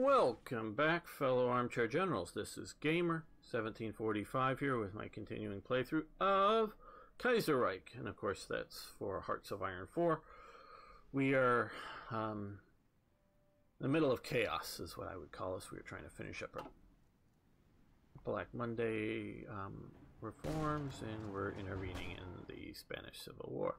Welcome back, fellow armchair generals. This is Gamer1745 here with my continuing playthrough of Kaiserreich, and of course that's for Hearts of Iron 4. We are in the middle of chaos, is what I would call us. We are trying to finish up our Black Monday reforms, and we're intervening in the Spanish Civil War.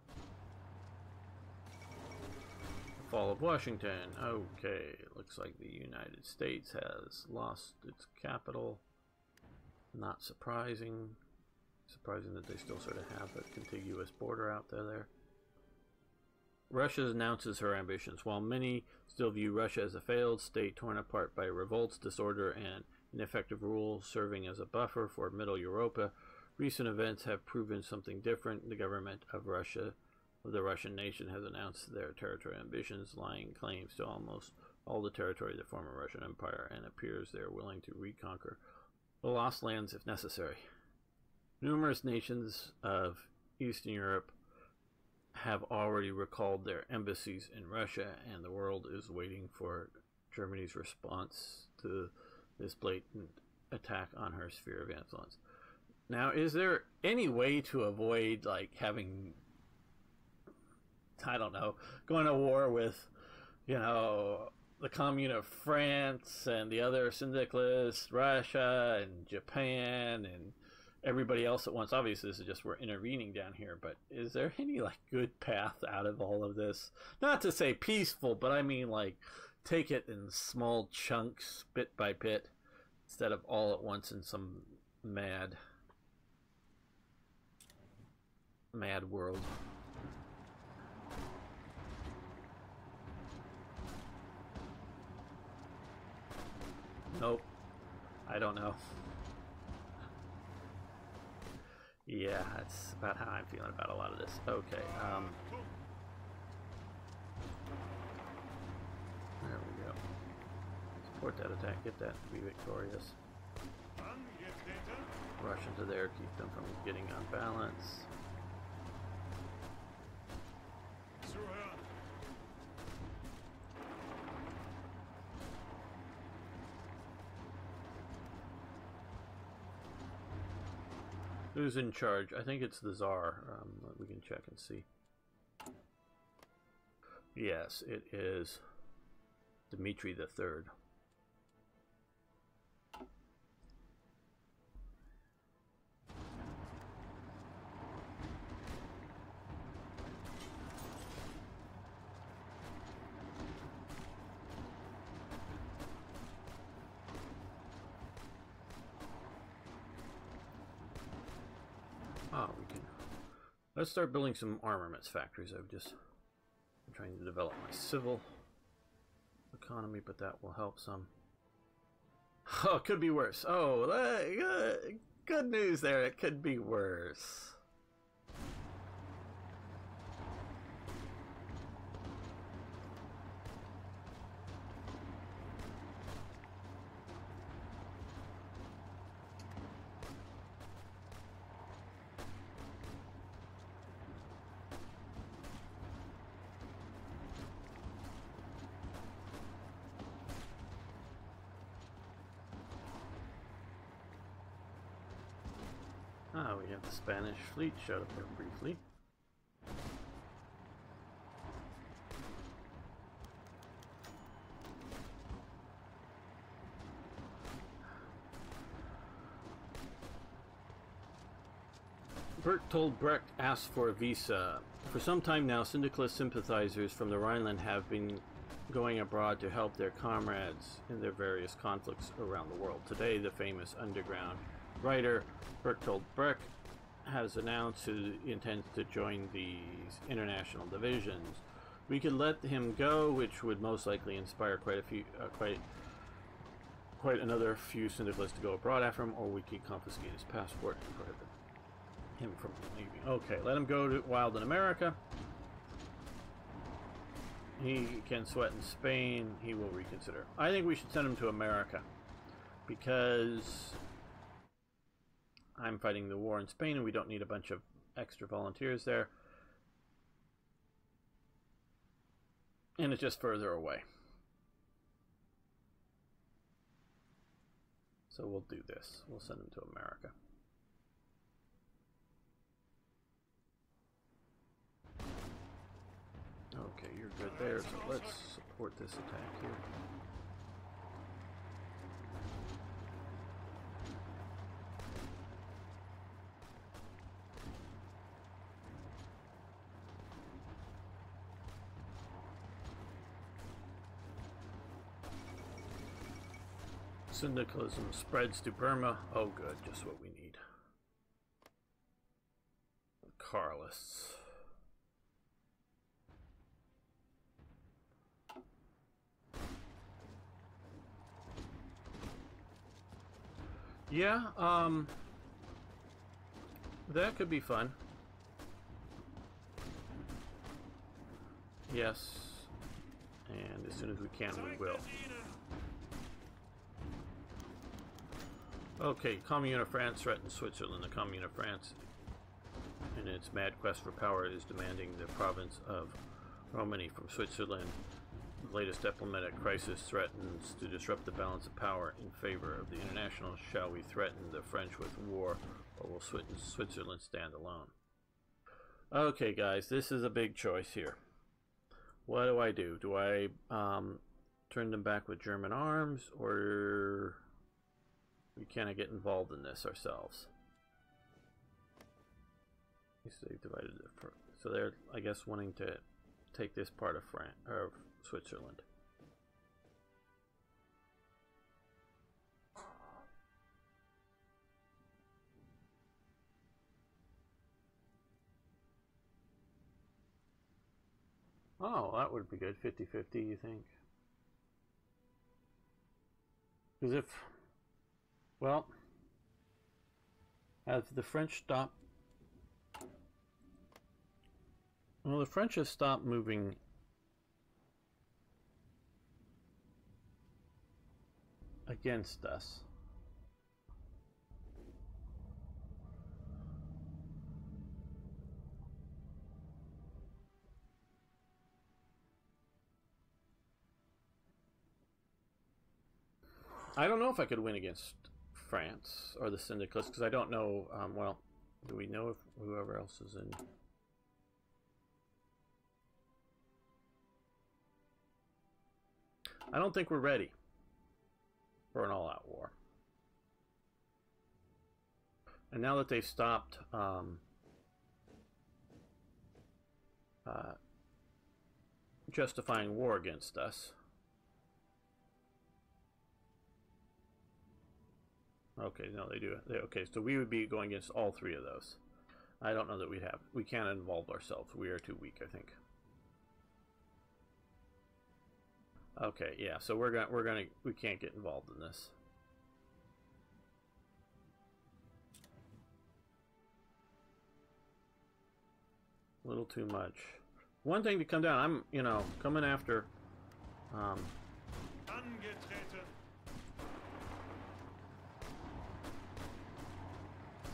Fall of Washington. Okay, it looks like the United States has lost its capital. Not surprising. Surprising that they still sort of have a contiguous border out there. Russia announces her ambitions. While many still view Russia as a failed state torn apart by revolts, disorder, and ineffective rule serving as a buffer for Middle Europa, recent events have proven something different. The government of Russia, the Russian nation, has announced their territorial ambitions, laying claims to almost all the territory of the former Russian Empire, and appears they are willing to reconquer the lost lands if necessary. Numerous nations of Eastern Europe have already recalled their embassies in Russia, and the world is waiting for Germany's response to this blatant attack on her sphere of influence. Now, is there any way to avoid, like, having, I don't know, going to war with, you know, the Commune of France and the other syndicalists, Russia and Japan and everybody else at once? Obviously, this is just we're intervening down here, but is there any, like, good path out of all of this? Not to say peaceful, but I mean, like, take it in small chunks, bit by bit, instead of all at once in some mad world. Nope. I don't know. Yeah, that's about how I'm feeling about a lot of this. Okay, there we go. Support that attack, get that to be victorious. Rush into there, keep them from getting on balance. Who's in charge? I think it's the Tsar. We can check and see. Yes, it is Dmitry III. Oh, we can. Let's start building some armaments factories. I'm trying to develop my civil economy, but that will help some. Oh, it could be worse. Oh, good news there. It could be worse. Ah, we have the Spanish fleet showed up there briefly. Bertolt Brecht asked for a visa. For some time now, syndicalist sympathizers from the Rhineland have been going abroad to help their comrades in their various conflicts around the world. Today, the famous underground writer Bertolt Brecht has announced he intends to join these international divisions. We could let him go, which would most likely inspire quite another few syndicalists to go abroad after him, or we could confiscate his passport and prohibit him from leaving. Okay, let him go to wild in America. He can sweat in Spain. He will reconsider. I think we should send him to America because I'm fighting the war in Spain and we don't need a bunch of extra volunteers there. And it's just further away. So we'll do this. We'll send them to America. Okay, you're good there, so let's support this attack here. Syndicalism spreads to Burma. Oh good, just what we need. Carlists. Yeah, that could be fun. Yes, and as soon as we can, we will. Okay, Commune of France threatens Switzerland. The Commune of France, in its mad quest for power, is demanding the province of Romani from Switzerland. The latest diplomatic crisis threatens to disrupt the balance of power in favor of the international. Shall we threaten the French with war, or will Switzerland stand alone? Okay, guys, this is a big choice here. What do? Do I turn them back with German arms, or we can't get involved in this ourselves? They divided it. So they're, I guess, wanting to take this part of France or Switzerland. Oh, that would be good. 50-50, you think? Because if, well, have the French stopped? Well, the French have stopped moving against us. I don't know if I could win against France or the Syndicalists, because I don't know, well, do we know if whoever else is in? I don't think we're ready for an all-out war. And now that they've stopped justifying war against us. Okay, no, they do. Okay, so we would be going against all three of those. I don't know that we can't involve ourselves. We are too weak, I think. Okay, yeah, so we can't get involved in this. A little too much. One thing to come down, I'm, you know, coming after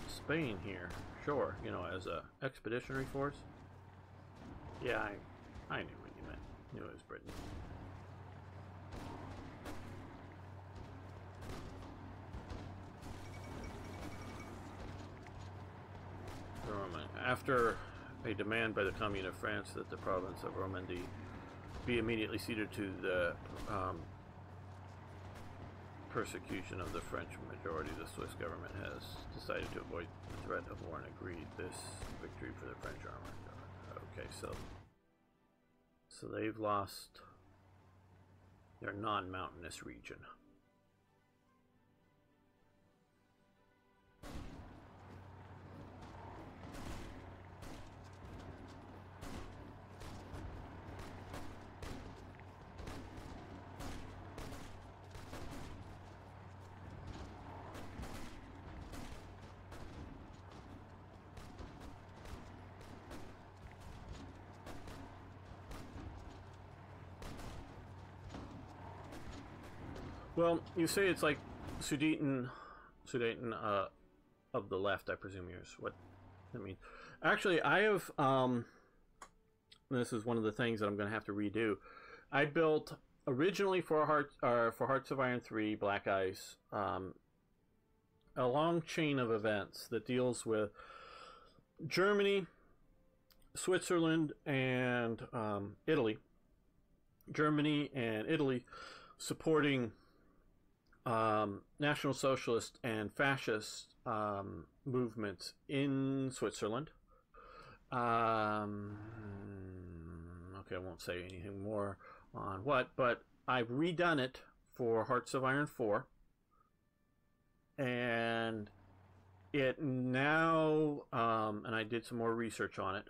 Spain here. Sure, you know, as a expeditionary force. Yeah, I knew what you meant. Knew it was Britain. After a demand by the Commune of France that the province of Romandy be immediately ceded to the persecution of the French majority, the Swiss government has decided to avoid the threat of war and agreed this victory for the French army. Okay, so they've lost their non-mountainous region. Well, you say it's like Sudeten of the left, I presume here's what I mean. Actually, I have, this is one of the things that I'm going to have to redo. I built originally for Hearts of Iron 3, Black Ice, a long chain of events that deals with Germany, Switzerland, and Italy. Germany and Italy supporting National Socialist and Fascist movements in Switzerland. Okay, I won't say anything more on what, but I've redone it for Hearts of Iron 4. And it now, and I did some more research on it,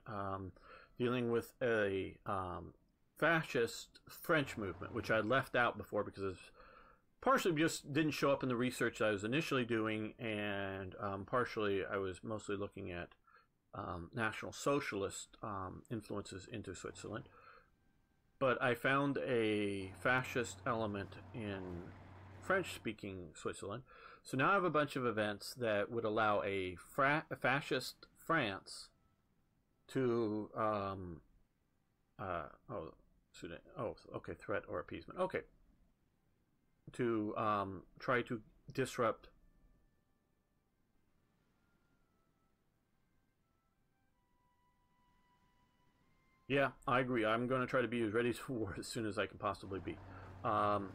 dealing with a fascist French movement, which I left out before because it partially just didn't show up in the research I was initially doing, and partially I was mostly looking at National Socialist influences into Switzerland. But I found a fascist element in French-speaking Switzerland. So now I have a bunch of events that would allow a fascist France to threat or appeasement. Okay. To try to disrupt Yeah, I agree. I'm going to try to be as ready for war as soon as I can possibly be. And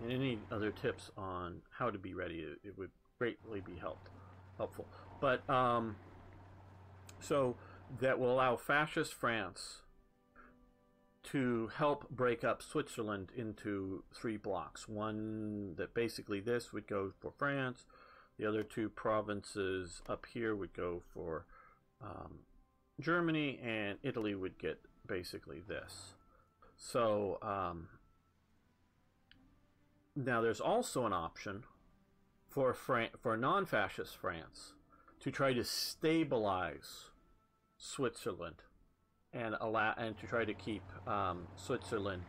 any other tips on how to be ready, it would greatly be helpful. But so that will allow fascist France to help break up Switzerland into 3 blocks. One that basically this would go for France. The other 2 provinces up here would go for Germany, and Italy would get basically this. So now there's also an option for non-fascist France to try to stabilize Switzerland and to try to keep Switzerland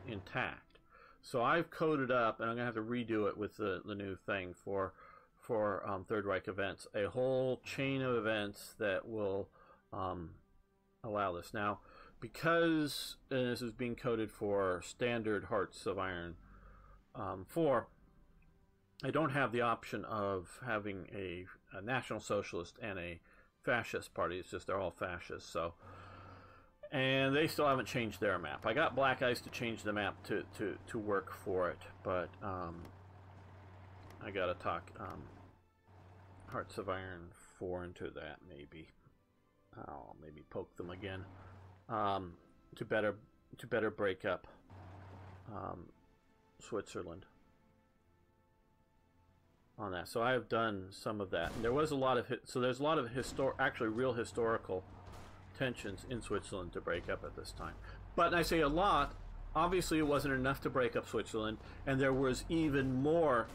intact. So I've coded up, and I'm going to have to redo it with the new thing for Third Reich events, a whole chain of events that will allow this. Now, because this is being coded for standard Hearts of Iron 4, I don't have the option of having a National Socialist and a Fascist party. It's just they're all fascists. So, and they still haven't changed their map. I got Black Ice to change the map to work for it, but I gotta talk Hearts of Iron 4 into that maybe. I'll maybe poke them again to better break up Switzerland on that. So I've done some of that. And there was a lot of there's a lot of actually real historical tensions in Switzerland to break up at this time. But I say a lot. Obviously, it wasn't enough to break up Switzerland, and there was even more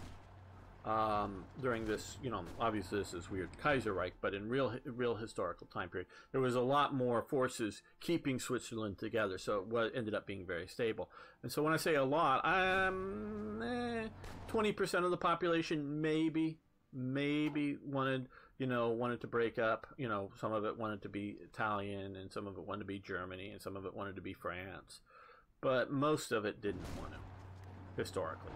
during this. Obviously this is weird, Kaiserreich, but in real historical time period, there was a lot more forces keeping Switzerland together. So it ended up being very stable. And so when I say a lot, 20% of the population maybe wanted to break up. Some of it wanted to be Italian, and some of it wanted to be Germany, and some of it wanted to be France, but most of it didn't want to, historically.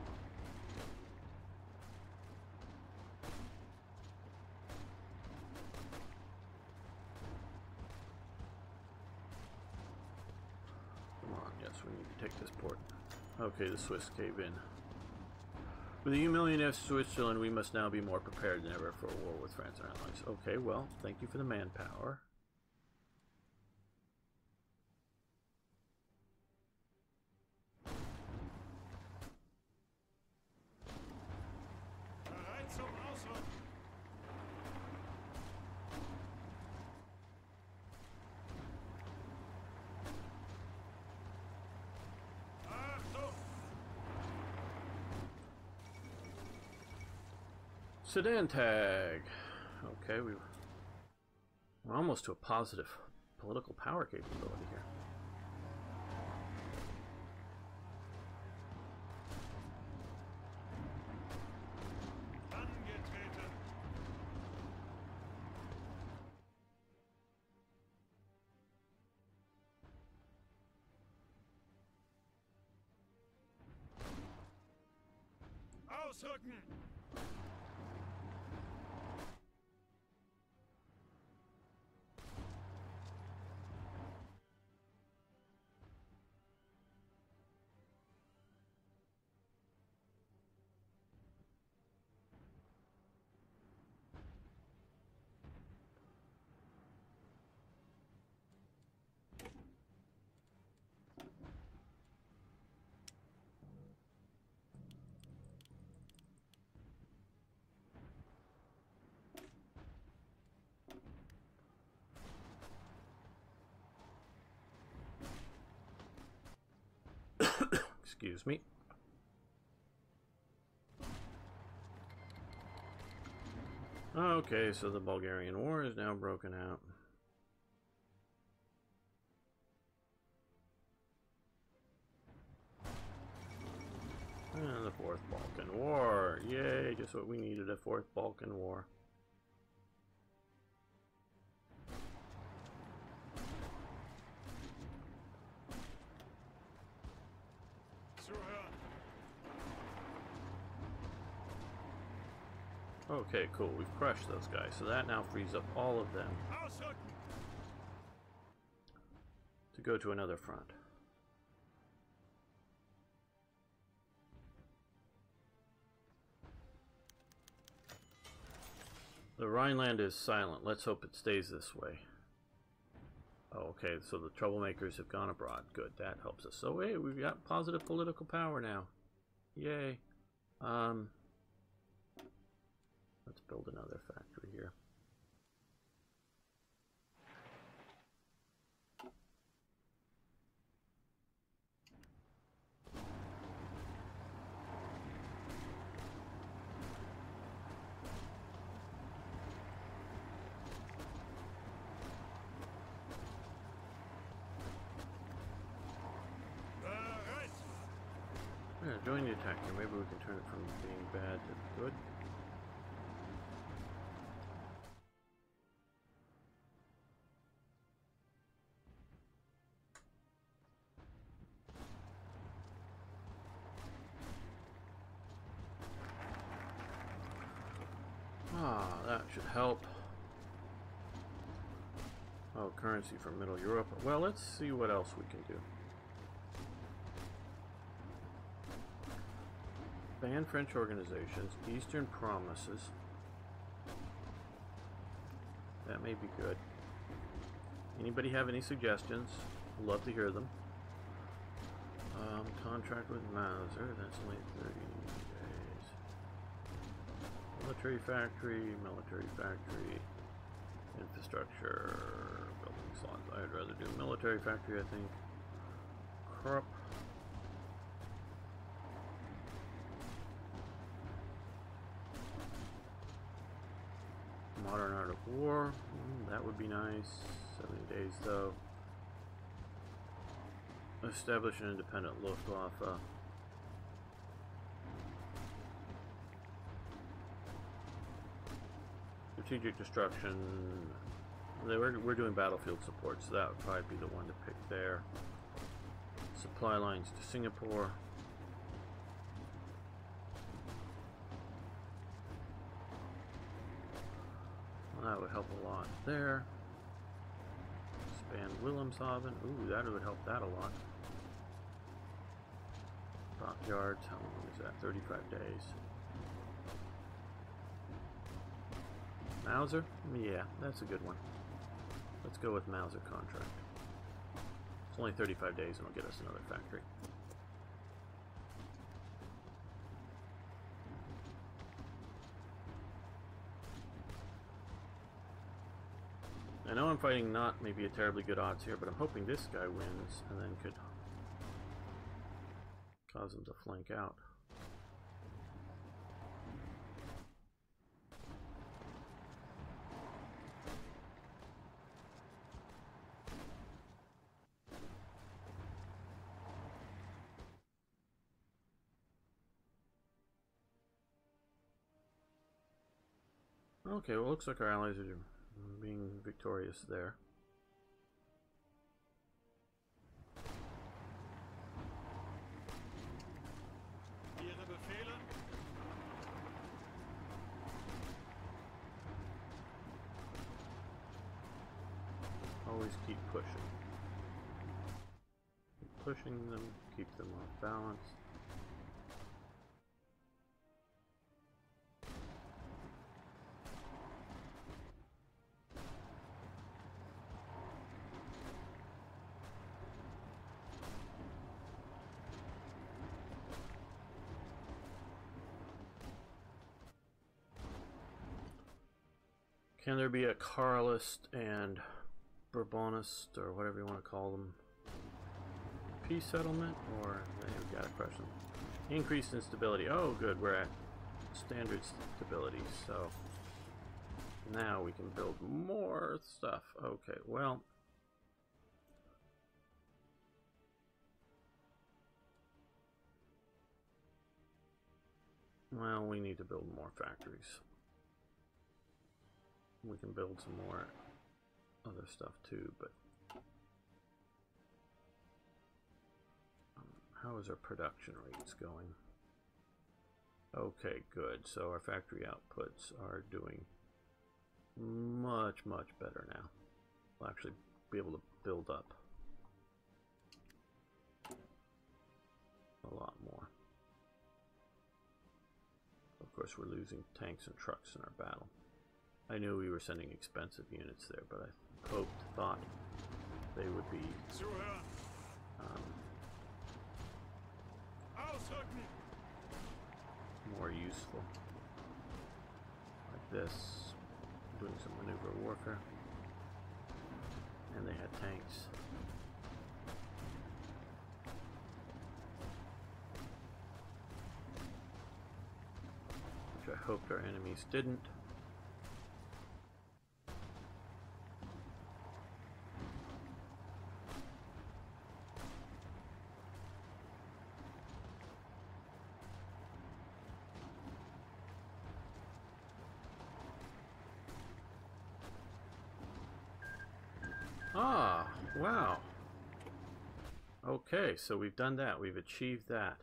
We need to take this port. Okay, the Swiss cave in. With the humiliation of Switzerland, we must now be more prepared than ever for a war with France and our allies. Okay, well, thank you for the manpower. Sedan tag. Okay, we're almost to a positive political power capability here. Excuse me. Okay, so the Bulgarian War is now broken out. And the Fourth Balkan War. Yay, just what we needed, a Fourth Balkan War. Okay, cool. We've crushed those guys, so that now frees up all of them to go to another front. The Rhineland is silent. Let's hope it stays this way. Oh, okay, so the troublemakers have gone abroad. Good, that helps us. So, hey, we've got positive political power now. Yay. Let's build another factory here. Yeah, join the attack here. Maybe we can turn it from being bad to good. Ah, that should help. Oh, currency for Middle Europe. Well, let's see what else we can do. Ban French organizations, Eastern promises. That may be good. Anybody have any suggestions? Love to hear them. Contract with Mauser, that's only 30 days. Military factory, infrastructure, building slots. I'd rather do military factory, I think. Crop. Modern art of war, that would be nice. 70 days though. Establish an independent Luftwaffe. Strategic destruction. We're doing battlefield support, so that would probably be the one to pick there. Supply lines to Singapore. Well, that would help a lot there. Expand Wilhelmshaven. Ooh, that would help that a lot. Dockyards, how long is that? 35 days. Mauser? Yeah, that's a good one. Let's go with Mauser contract. It's only 35 days and it'll get us another factory. I know I'm fighting not maybe a terribly good odds here, but I'm hoping this guy wins and then could cause him to flank out. Okay, well, looks like our allies are being victorious there. Always keep pushing. Keep pushing them, keep them off balance. Can there be a Carlist and Bourbonist, or whatever you want to call them, peace settlement, or they've got to crush them. Increased instability. Oh, good. We're at standard stability, so now we can build more stuff. Okay, well, we need to build more factories. We can build some more other stuff too, but how is our production rates going? Okay, good. So our factory outputs are doing much better now. We'll actually be able to build up a lot more. Of course, we're losing tanks and trucks in our battle. I knew we were sending expensive units there, but I thought they would be more useful. Like this, doing some maneuver warfare. And they had tanks. Which I hoped our enemies didn't. Ah, wow. Okay, so we've done that. We've achieved that.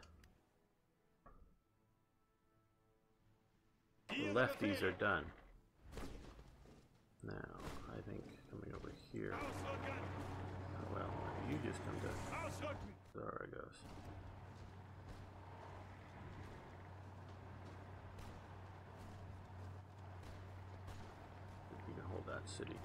The lefties are done. Now, I think coming over here. Oh, well, you just come to Zaragos. You can hold that city.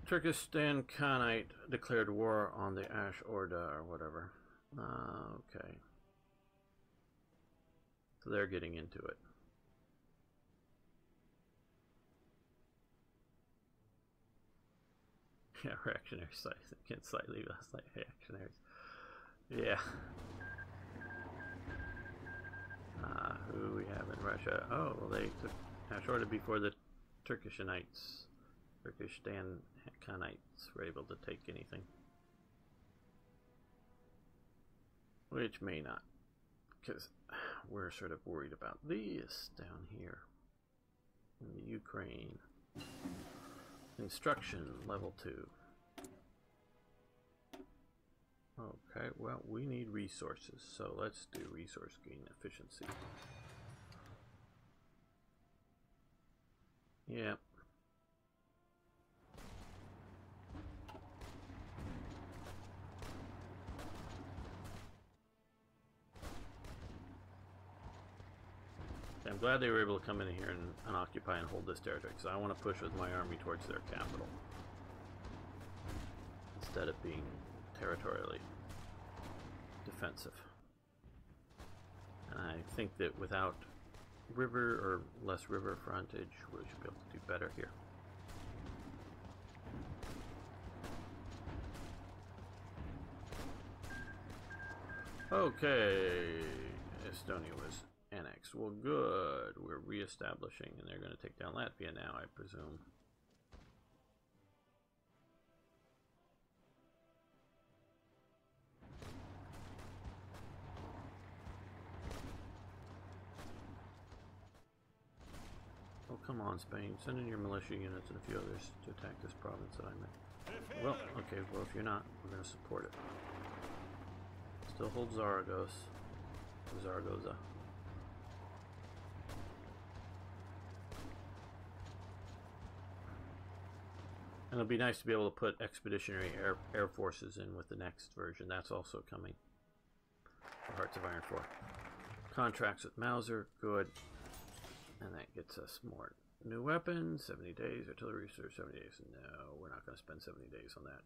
Turkestan Khanate declared war on the Ash Orda or whatever. Okay. So they're getting into it. Yeah, reactionaries against slightly less like reactionaries. Yeah. Who we have in Russia? Oh, well, they took Ash Orda before the Turkishanites. Turkestan Khanites were able to take anything. Which may not, because we're sort of worried about this down here in the Ukraine. Construction level 2. Okay, well, we need resources, so let's do resource gain efficiency. Yeah. I'm glad they were able to come in here and occupy and hold this territory, because I want to push with my army towards their capital instead of being territorially defensive. And I think that without river or less river frontage, we should be able to do better here. Okay, Estonia was annexed. Well, good. We're reestablishing, and they're going to take down Latvia now, I presume. Oh, come on, Spain. Send in your militia units and a few others to attack this province that I'm in. Well, okay, well, if you're not, we're going to support it. Still hold Zaragoza. And it'll be nice to be able to put expeditionary air forces in with the next version. That's also coming. For Hearts of Iron 4. Contracts with Mauser, good. And that gets us more New weapons, 70 days. Artillery research, 70 days. No, we're not going to spend 70 days on that.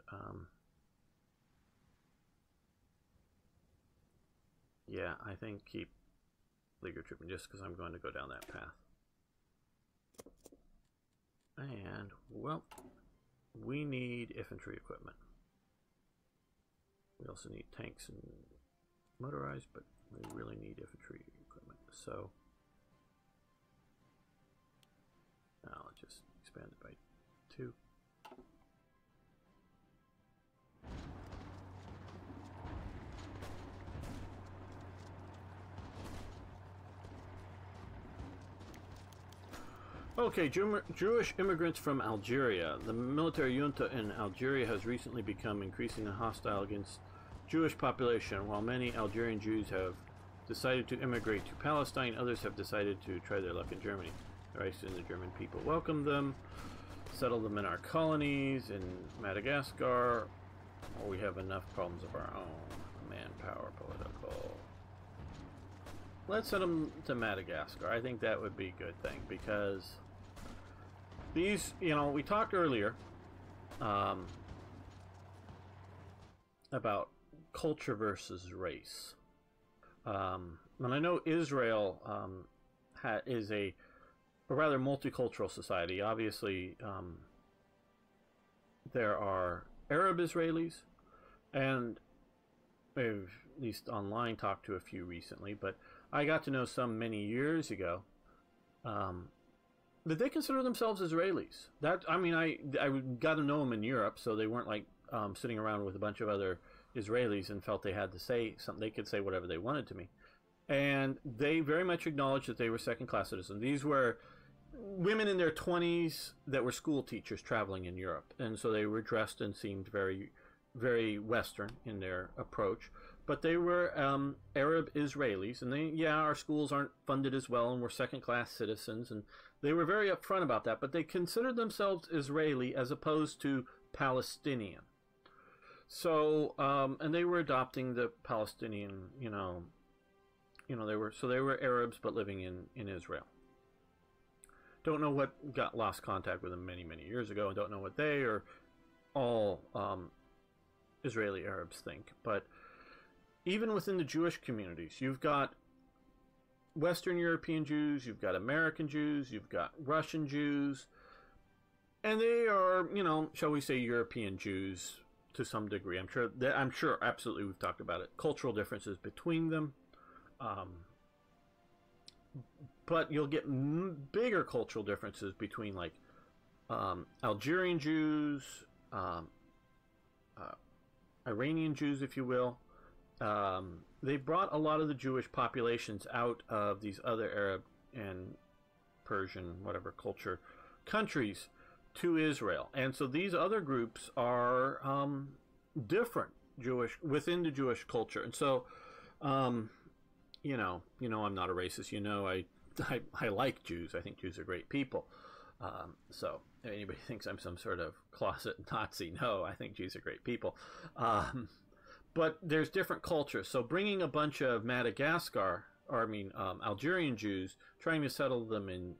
Yeah, I think keep Leaguer Trooping just because I'm going to go down that path. And, well, we need infantry equipment. We also need tanks and motorized, but we really need infantry equipment. So, I'll just expand it by 2. Okay, Jewish immigrants from Algeria. The military junta in Algeria has recently become increasingly hostile against Jewish population. While many Algerian Jews have decided to immigrate to Palestine, others have decided to try their luck in Germany. The Reich and the German people welcome them, settle them in our colonies in Madagascar. Oh, we have enough problems of our own. Manpower, political. Let's send them to Madagascar. I think that would be a good thing because these, you know, we talked earlier about culture versus race. And I know Israel is a rather multicultural society. Obviously, there are Arab Israelis, and I've at least online talked to a few recently, but I got to know some many years ago that they consider themselves Israelis. That, I mean, I got to know them in Europe, so they weren't like sitting around with a bunch of other Israelis and felt they had to say something. They could say whatever they wanted to me. And they very much acknowledged that they were second-class citizens. These were women in their 20s that were school teachers traveling in Europe. And so they were dressed and seemed very, very Western in their approach. But they were Arab Israelis. And they, yeah, our schools aren't funded as well, and we're second-class citizens. And they were very upfront about that. But they considered themselves Israeli as opposed to Palestinian. So, and they were adopting the Palestinian, they were Arabs but living in Israel. Don't know what got lost contact with them many, many years ago, and don't know what they or all Israeli Arabs think. But even within the Jewish communities, you've got Western European Jews, you've got American Jews, you've got Russian Jews, and they are, shall we say, European Jews to some degree. I'm sure, absolutely, we've talked about it. Cultural differences between them. But you'll get bigger cultural differences between, like, Algerian Jews, Iranian Jews, if you will. They brought a lot of the Jewish populations out of these other Arab and Persian, whatever culture, countries to Israel. And so these other groups are different within the Jewish culture. And so, I'm not a racist. I like Jews. I think Jews are great people. So if anybody thinks I'm some sort of closet Nazi, no, I think Jews are great people. But there's different cultures. So bringing a bunch of Algerian Jews, trying to settle them in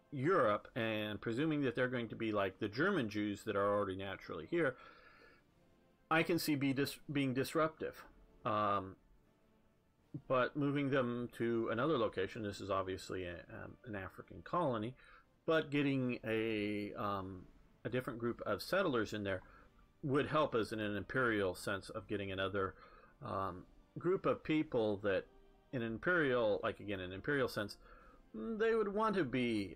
Europe and presuming that they're going to be like the German Jews that are already naturally here, I can see being disruptive. But moving them to another location, this is obviously an African colony, but getting a different group of settlers in there would help us in an imperial sense of getting another group of people that in an imperial sense, they would want to be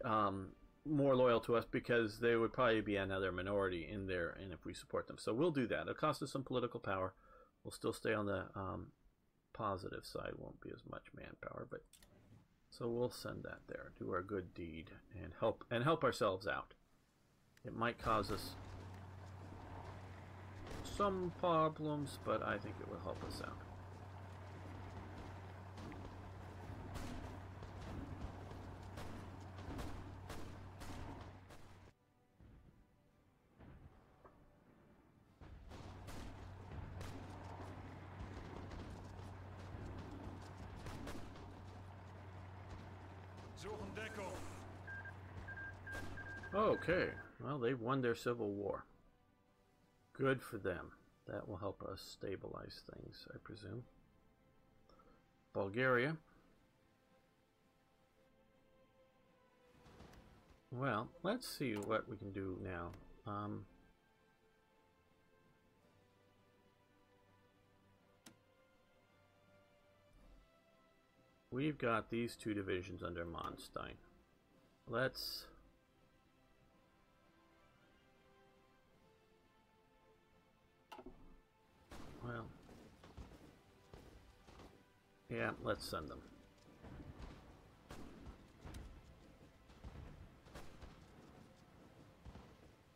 more loyal to us because they would probably be another minority in there, and if we support them. So we'll do that. It'll cost us some political power. We'll still stay on the positive side. Won't be as much manpower, but so we'll send that there, do our good deed, and help ourselves out. It might cause us some problems, but I think it will help us out. Suchen Deckung. Okay, well, they've won their civil war. Good for them. That will help us stabilize things, I presume. Bulgaria. Well, let's see what we can do now. We've got these two divisions under Manstein. Let's... Well... Yeah, let's send them.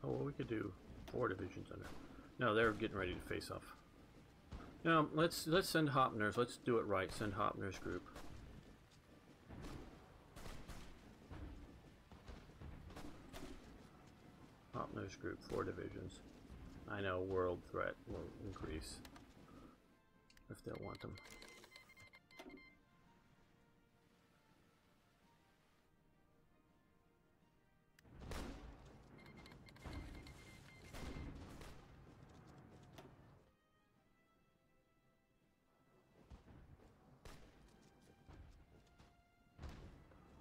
Oh, well, we could do 4 divisions under. No, they're getting ready to face off. No, let's send Hopner's. Let's do it right. Send Hopner's group. Hopner's group, 4 divisions. I know world threat will increase if they'll want them.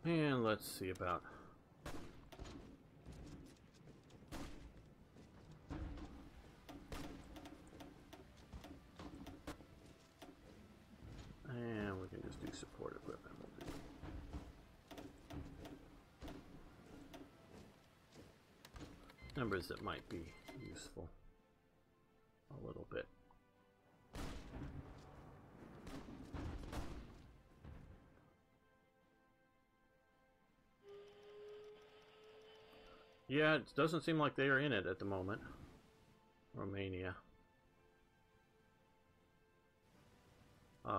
And let's see about... And we can just do support equipment. We'll do numbers that might be useful a little bit. Yeah, it doesn't seem like they are in it at the moment. Romania.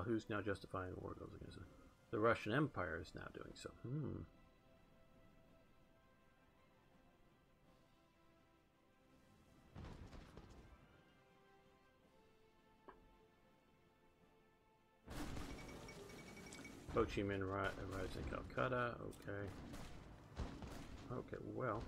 Who's now justifying the war goes against it? The Russian Empire is now doing so. Ho Chi Minh rides in Calcutta. Okay. Okay, well.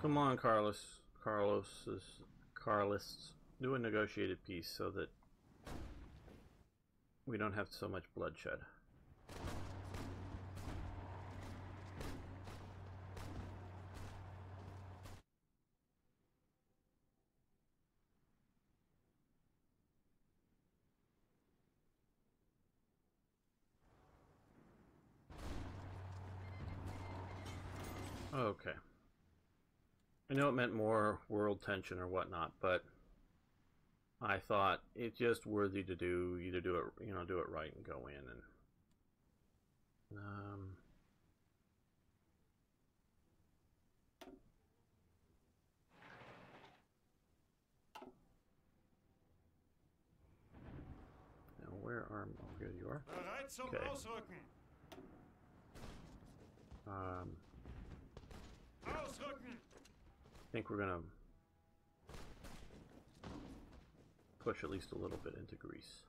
Come on, Carlos. Carlos, do a negotiated peace so that we don't have so much bloodshed. Okay. I know it meant more world tension or whatnot, but I thought it's just worthy to do, either do it, do it right and go in and now where are, oh, here you are. Okay. I think we're gonna push at least a little bit into Greece.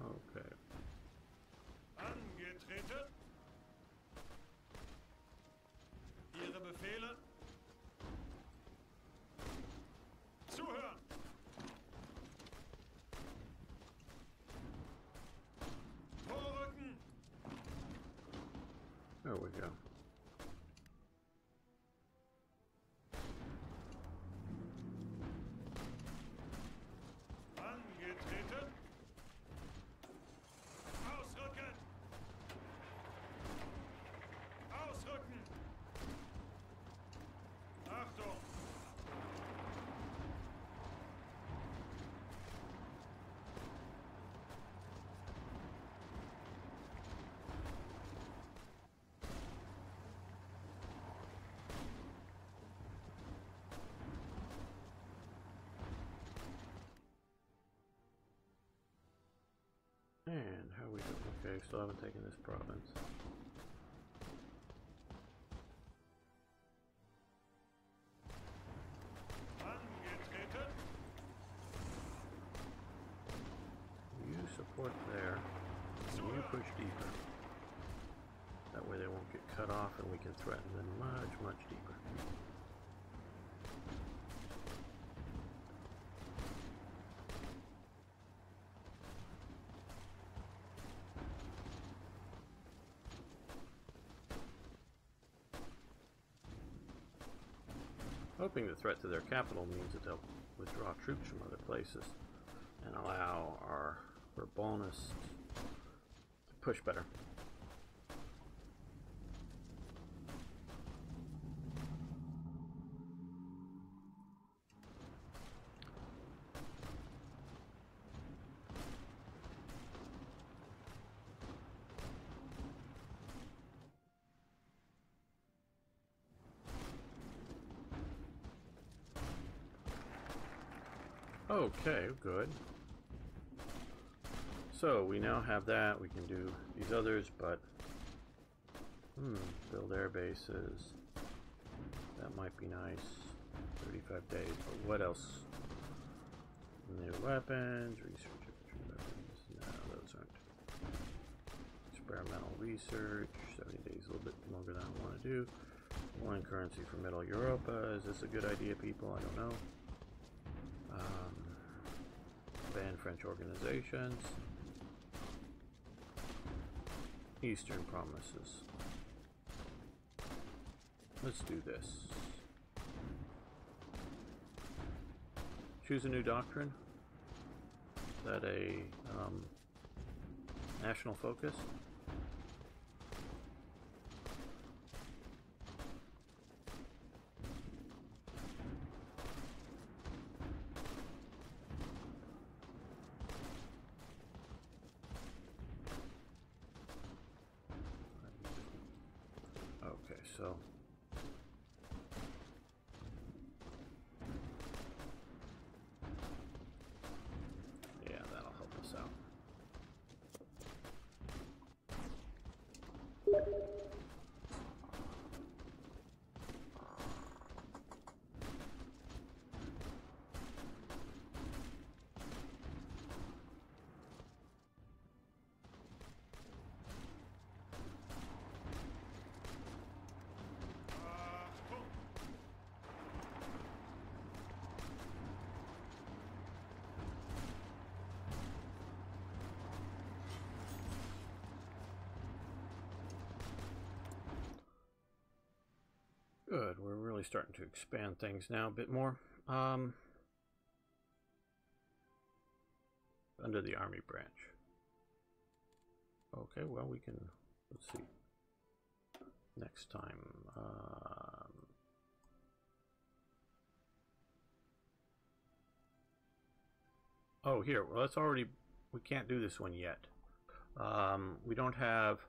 Okay. Angetreten. Ihre Befehle. Zuhören. Vorrücken. There we go. Okay, still haven't taken this province. Angetreten. You support there, and you push deeper. That way they won't get cut off and we can threaten them much, much deeper. Hoping the threat to their capital means that they'll withdraw troops from other places and allow our bonus to push better. Okay, good. So we now have that. We can do these others, but build air bases. That might be nice. 35 days, but what else? New weapons, research infantry weapons. No, those aren't. Experimental research. 70 days, a little bit longer than I want to do. One currency for Middle Europa. Is this a good idea, people? I don't know. Ban French organizations. Eastern promises. Let's do this. Choose a new doctrine. Is that a national focus? So yeah, that'll help us out. Good, we're really starting to expand things now a bit more. Under the army branch. Okay, well we can, let's see. Next time. Oh, here, well that's already, we can't do this one yet. We don't have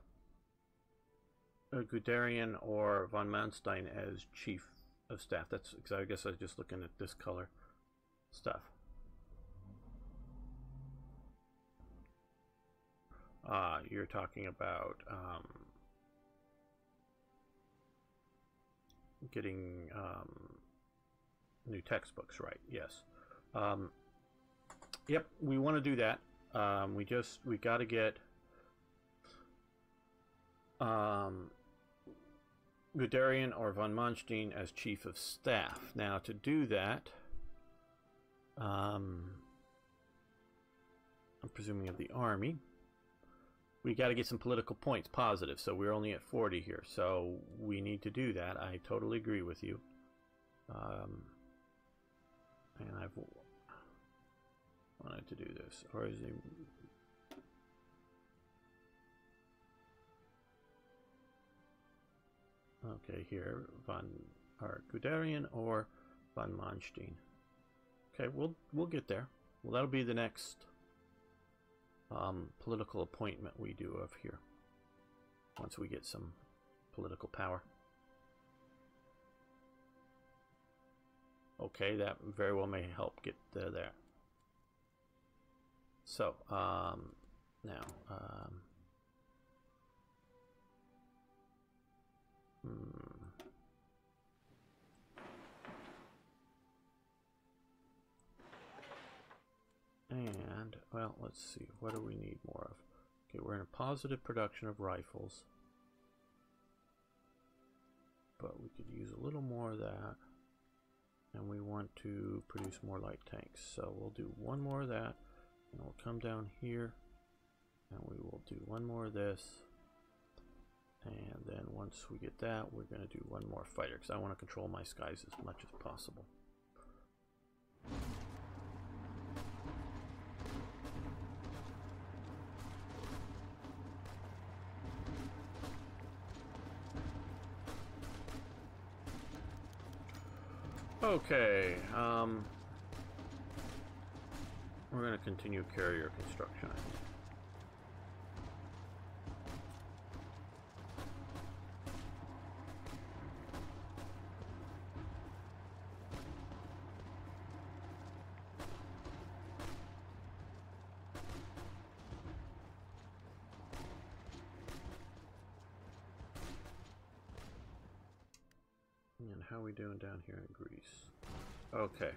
Guderian or von Manstein as chief of staff. That's because I guess I was just looking at this color stuff. You're talking about getting new textbooks, right? Yes. Yep, we want to do that. We got to get Guderian or von Manstein as chief of staff. Now, to do that, I'm presuming of the army, we got to get some political points positive. So we're only at 40 here. So we need to do that. I totally agree with you. And I've wanted to do this, or is he? Okay, here, Guderian or von Manstein. Okay, we'll get there. Well, that'll be the next political appointment we do of here. Once we get some political power. Okay, that very well may help get there. So, now, And, well, let's see. What do we need more of? Okay, we're in a positive production of rifles. But we could use a little more of that. And we want to produce more light tanks. So we'll do one more of that. And we'll come down here. And we will do one more of this. And then once we get that, we're going to do one more fighter. Because I want to control my skies as much as possible. Okay, we're going to continue carrier construction, I think. And how are we doing down here in Greece? Okay.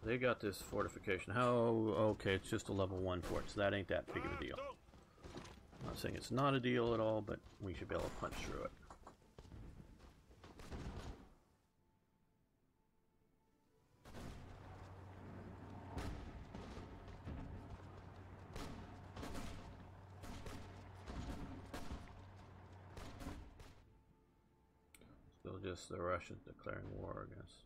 They got this fortification. How? Okay, it's just a level 1 fort, so that ain't that big of a deal. I'm not saying it's not a deal at all, but we should be able to punch through it. Still just the Russians declaring war against.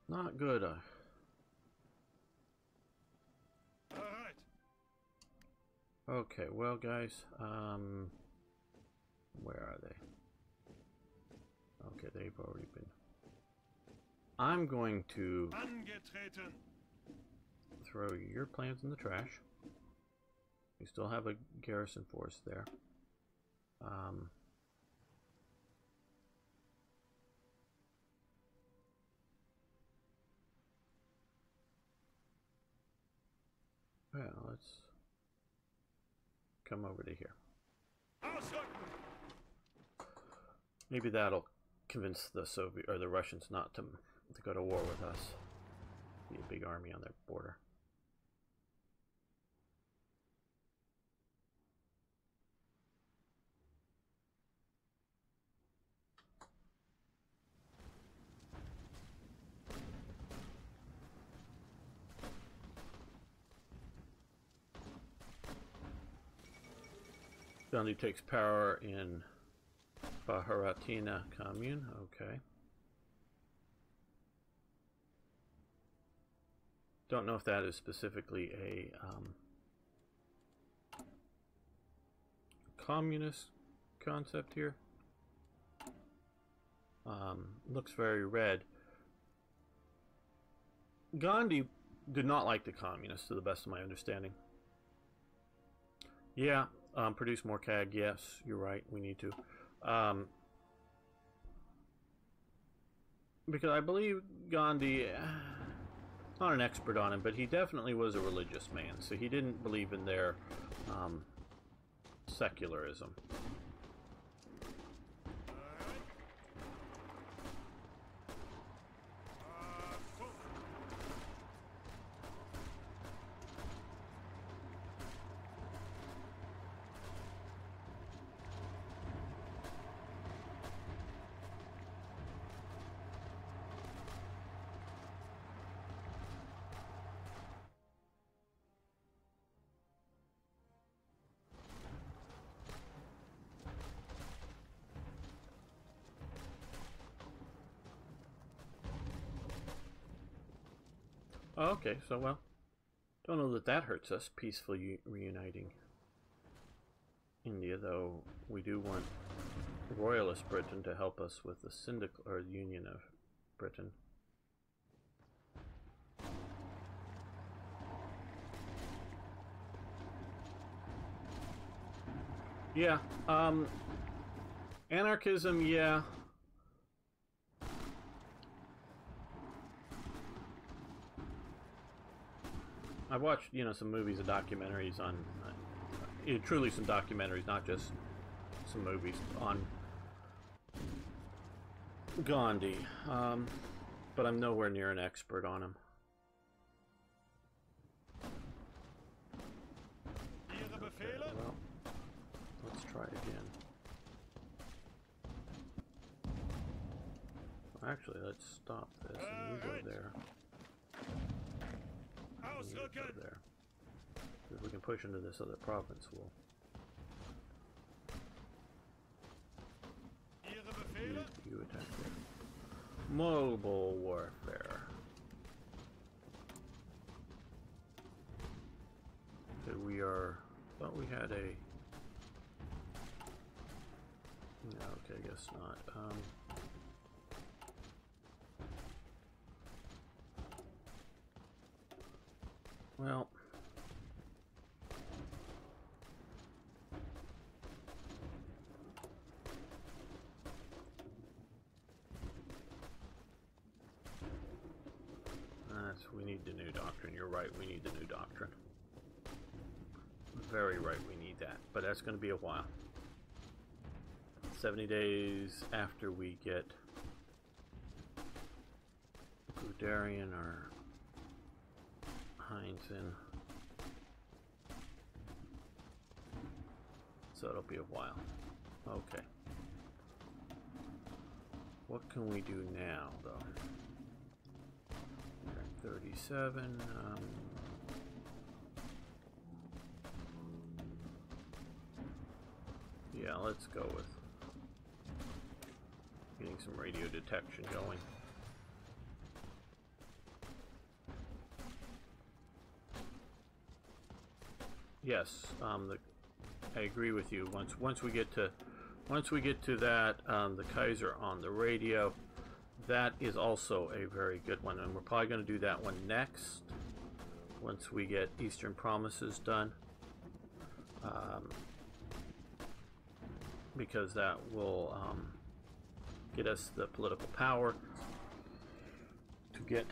Not good. Okay, well, guys, where are they? Okay, they've already been. I'm going to throw your plans in the trash. We still have a garrison force there. Well, let's come over to here. Maybe that'll convince the Soviet or the Russians not to go to war with us. Be a big army on their border. Gandhi takes power in Baharatina commune. Okay. Don't know if that is specifically a communist concept here. Looks very red. Gandhi did not like the communists, to the best of my understanding. Yeah. Produce more CAG, yes, you're right, we need to. Because I believe Gandhi, not an expert on him, but he definitely was a religious man, so he didn't believe in their secularism. Oh, okay, so well, don't know that that hurts us, peacefully reuniting India, though we do want Royalist Britain to help us with the Syndical or Union of Britain. Yeah, anarchism, yeah. I watched, you know, some movies and documentaries on, truly some documentaries, not just some movies on Gandhi, but I'm nowhere near an expert on him. Okay, well, let's try again. Actually, let's stop this and you go there. And you go there. If we can push into this other province, we'll you attack there. Mobile warfare. Okay, we are. Thought we had a. No, okay, I guess not. Well. We need the new doctrine. You're right, we need the new doctrine. Very right, we need that. But that's going to be a while. 70 days after we get Bulgarian or Heinz in. So it'll be a while. Okay. What can we do now, though? 37. Yeah, let's go with getting some radio detection going. Yes, I agree with you. Once we get to that, the Kaiser on the radio. That is also a very good one, and we're probably going to do that one next, once we get Eastern Promises done, because that will get us the political power to get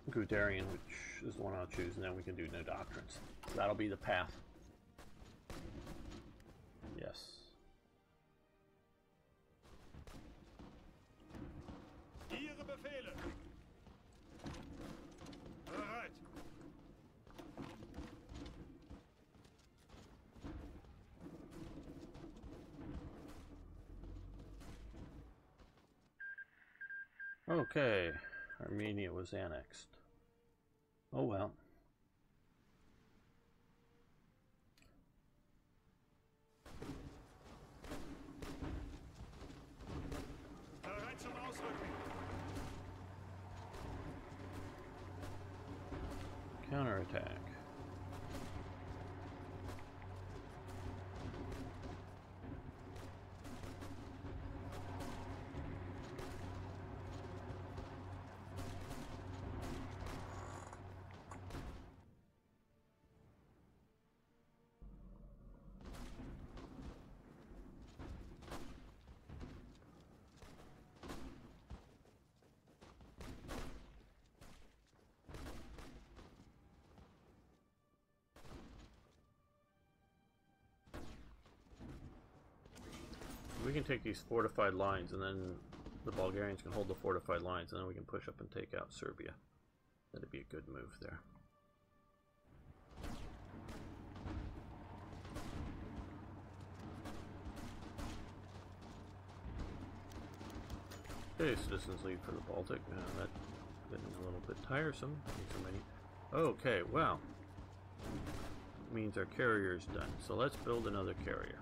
Guderian, which is the one I'll choose, and then we can do no doctrines. So that'll be the path. Yes. Okay, Armenia was annexed. Oh well. Counterattack. We can take these fortified lines, and then the Bulgarians can hold the fortified lines, and then we can push up and take out Serbia. That'd be a good move there. Okay, citizens leave for the Baltic. That's getting a little bit tiresome. So many. Okay, well, means our carrier's done. So let's build another carrier.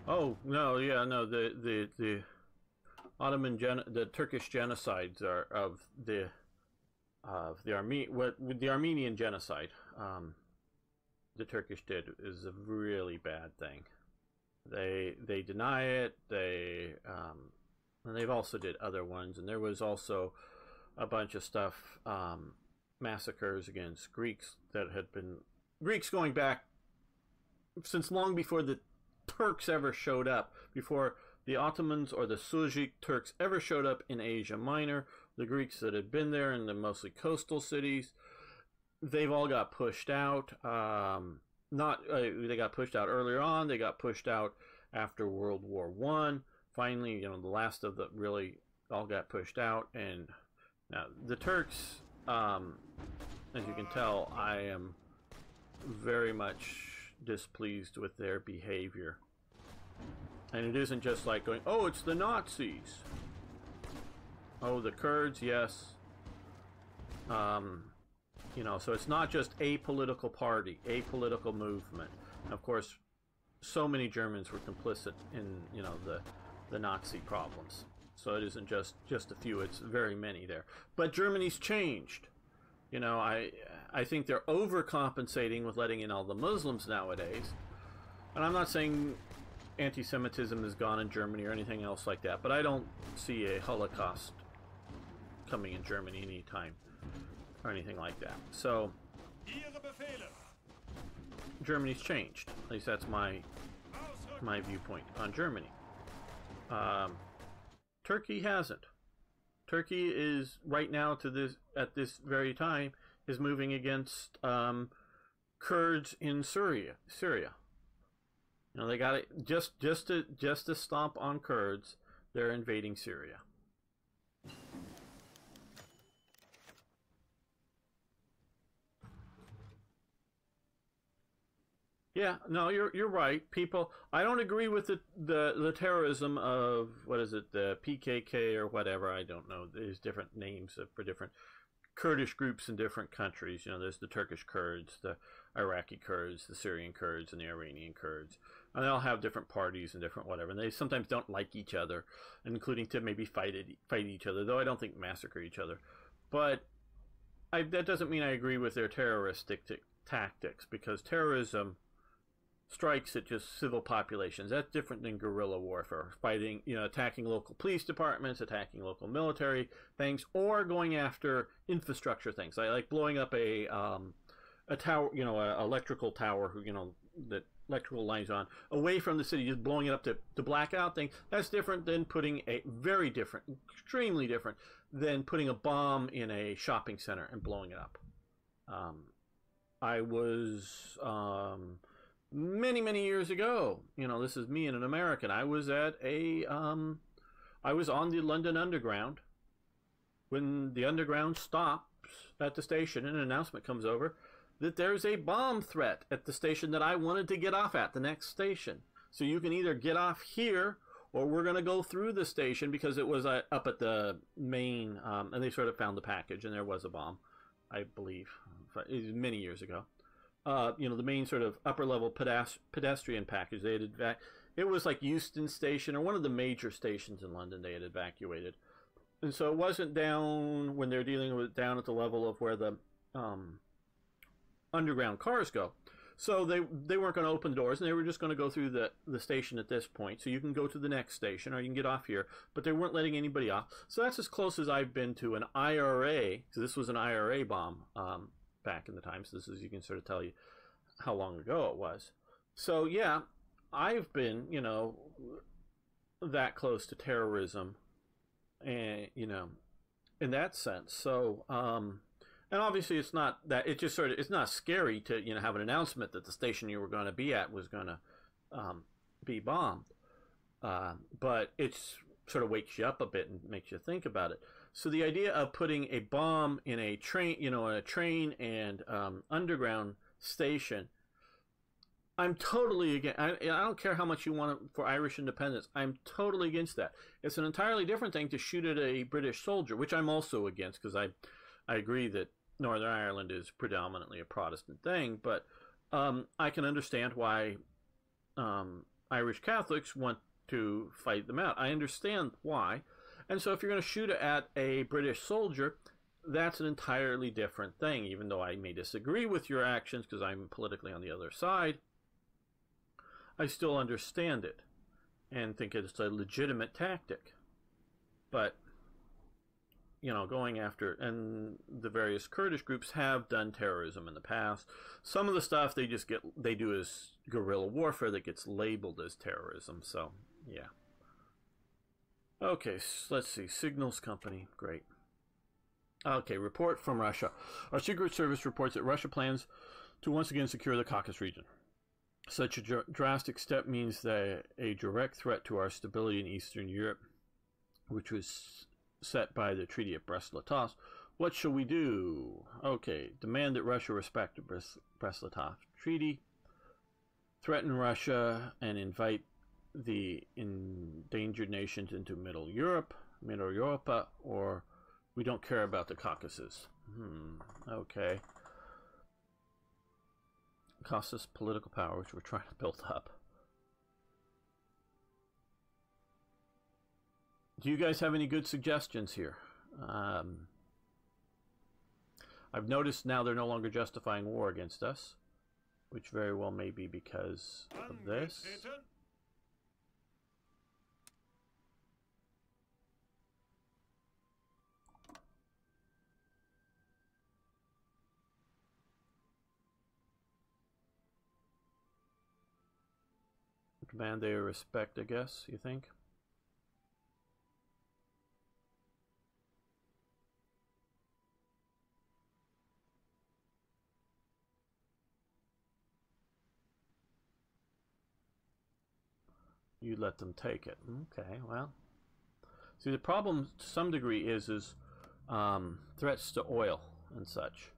Oh no, yeah, no. The Ottoman the Turkish genocides are of the Armenian genocide. The Turkish did is a really bad thing. They deny it. And they've also did other ones, and there was also a bunch of stuff massacres against Greeks that had been Greeks going back since long before the Turks ever showed up, before the Ottomans or the Seljuk Turks ever showed up in Asia Minor. The Greeks that had been there in the mostly coastal cities, they've all got pushed out. They got pushed out earlier on. They got pushed out after World War One. Finally, the last of the really all got pushed out. And now the Turks, as you can tell, I am very much displeased with their behavior. And it isn't just like going, oh, it's the Nazis. Oh, the Kurds, yes. So it's not just a political party, a political movement. And of course, so many Germans were complicit in, the Nazi problems. So it isn't just a few, it's very many there. But Germany's changed. I think they're overcompensating with letting in all the Muslims nowadays. And I'm not saying anti-Semitism is gone in Germany or anything else like that, but I don't see a Holocaust coming in Germany anytime or anything like that. So Germany's changed. At least that's my viewpoint on Germany. Turkey hasn't. Turkey is right now at this very time is moving against Kurds in Syria. They got it just to stomp on Kurds. They're invading Syria. Yeah, no, you're right. People, I don't agree with the terrorism of, what is it, the PKK or whatever. I don't know. There's different names for different Kurdish groups in different countries. There's the Turkish Kurds, the Iraqi Kurds, the Syrian Kurds, and the Iranian Kurds. And they all have different parties and different whatever. And they sometimes don't like each other, including to maybe fight each other, though I don't think massacre each other. But that doesn't mean I agree with their terroristic tactics, because terrorism strikes at just civil populations. That's different than guerrilla warfare, fighting, attacking local police departments, attacking local military things, or going after infrastructure things, like blowing up a tower, a electrical tower, that electrical lines on away from the city, just blowing it up to black out things. That's different than very different, extremely different than putting a bomb in a shopping center and blowing it up. I was many years ago, this is me and an American. I was at I was on the London Underground when the Underground stops at the station and an announcement comes over that there's a bomb threat at the station that I wanted to get off at, the next station. So you can either get off here or we're going to go through the station, because it was up at the main, and they sort of found the package and there was a bomb, I believe, many years ago. The main sort of upper level pedestrian package they had it was like Euston Station, or one of the major stations in London, they had evacuated. And so it wasn't down, when they're dealing with down at the level of where the underground cars go. So they weren't going to open doors, and they were just going to go through the station at this point. So you can go to the next station, or you can get off here. But they weren't letting anybody off. So that's as close as I've been to an IRA, because this was an IRA bomb back in the time. So this is, you can sort of tell you how long ago it was. So yeah, I've been, that close to terrorism, and in that sense. So and obviously it's not that, it just sort of, it's not scary to have an announcement that the station you were going to be at was going to be bombed, but it's sort of wakes you up a bit and makes you think about it. So the idea of putting a bomb in a train, a train and underground station, I'm totally against. I don't care how much you want it for Irish independence. I'm totally against that. It's an entirely different thing to shoot at a British soldier, which I'm also against, because I agree that Northern Ireland is predominantly a Protestant thing, but I can understand why Irish Catholics want to fight them out. I understand why. And so if you're going to shoot at a British soldier, that's an entirely different thing, even though I may disagree with your actions because I'm politically on the other side. I still understand it and think it's a legitimate tactic. But you know, going after, and the various Kurdish groups have done terrorism in the past. Some of the stuff they do is guerrilla warfare that gets labeled as terrorism. So yeah. Okay, so let's see. Signals Company, great. Okay, report from Russia. Our Secret Service reports that Russia plans to once again secure the Caucasus region. Such a drastic step means that a direct threat to our stability in Eastern Europe, which was set by the Treaty of Brest-Litovsk. What shall we do? Okay, demand that Russia respect the Brest-Litovsk Treaty, threaten Russia, and invite the endangered nations into Middle Europa, or we don't care about the Caucasus. Okay. Costs us political power, which we're trying to build up. Do you guys have any good suggestions here? I've noticed now they're no longer justifying war against us, which very well may be because of this. Demand their respect, I guess, you think? You let them take it. Okay, well. See, the problem to some degree is threats to oil and such.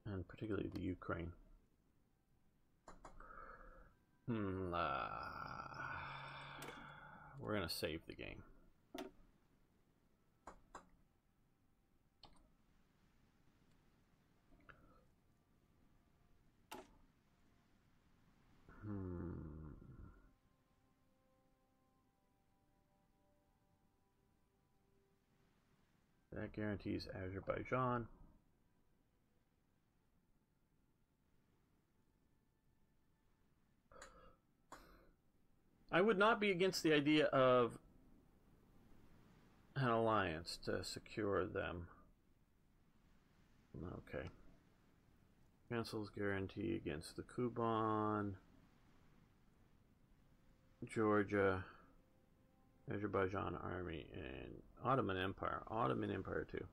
And particularly the Ukraine. We're going to save the game. That guarantees Azerbaijan. I would not be against the idea of an alliance to secure them. Okay. Cancels guarantee against the Kuban, Georgia, Azerbaijan army, and Ottoman Empire. Ottoman Empire too.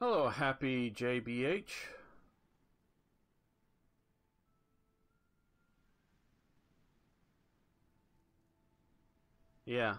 Hello, happy JBH. Yeah.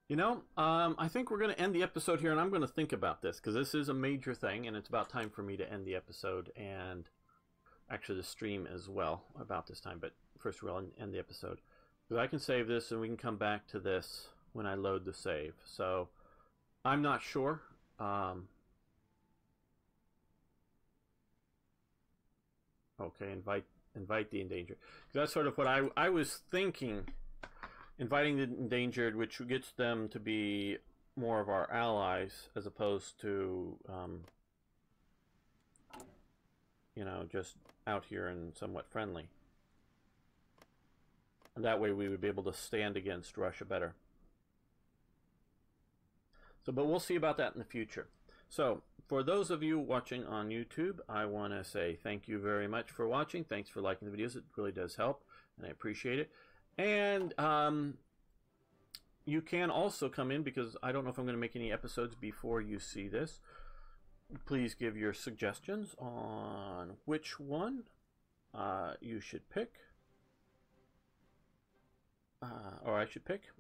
You know, I think we're going to end the episode here, and I'm going to think about this, because this is a major thing, and it's about time for me to end the episode, and actually the stream as well, about this time, but first we'll end the episode. Because I can save this, and we can come back to this when I load the save. So, I'm not sure. Okay, invite the endangered. That's sort of what I was thinking. Inviting the endangered, which gets them to be more of our allies, as opposed to, you know, just out here and somewhat friendly. And that way we would be able to stand against Russia better. So, but we'll see about that in the future. So, for those of you watching on YouTube, I want to say thank you very much for watching. Thanks for liking the videos. It really does help, and I appreciate it. And you can also come in, because I don't know if I'm going to make any episodes before you see this. Please give your suggestions on which one you should pick. Or I should pick.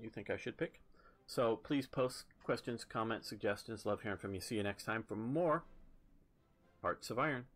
You think I should pick. So please post questions, comments, suggestions. Love hearing from you. See you next time for more Hearts of Iron.